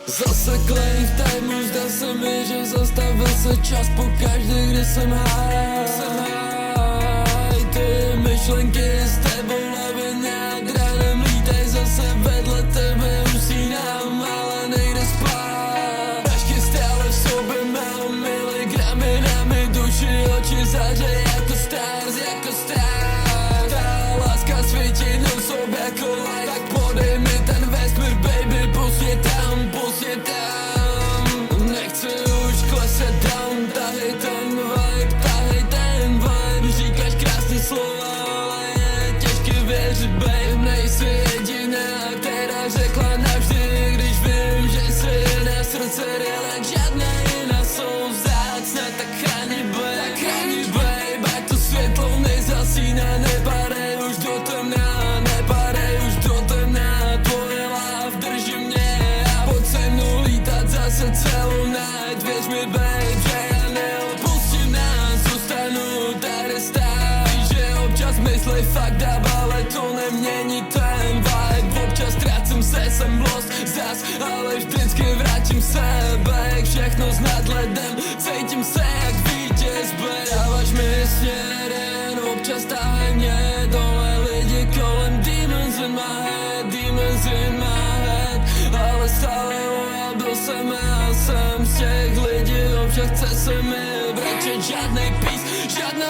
Zaseklej v timeu, zdá se mi, že zastavil se čas pokaždé, kdy jsem high. Ty myšlenky s tebou laviny a dránem lítaj zase vedle tebe, usínám, ale nejde spát. Prašky stále v sobě mám miligramy na mi duši, oči záře jako stars, jako stars. Ta láska svítí non-stop jako light, tak podej mi ten vesmír, baby, pusť tam, pusť tam. Nechci už klesat down, tahej ten vibe, říkáš krásný slova, ale je těžké věřit, babe. Nejsi jediná, která řekla navždy, když vím, že jsi na srdce relax, žádná jiná jsou vzácná, tak chráni, babe, ať to světlo nezasíná, nepadej už do temna, nepadej už do temna, tvoje láv drží mě a pojď se mnou lítat zase celou night, věř mi, babe, že já neopustím nás, zůstanu tady stát. Víš, že občas myslej fakt dab, ale to nemění ten vibe, občas ztrácím se, jsem lost zas, ale vždycky vrátím se back, všechno s nadhledem, cítím se jak vítěz, babe. Dáváš mi směr, občas tahaj mě dole, lidi kolem, demons in my head, ale stále loyal byl jsem, já jsem z těch lidí, občas chce se mi brečet, žádnej peace, žádná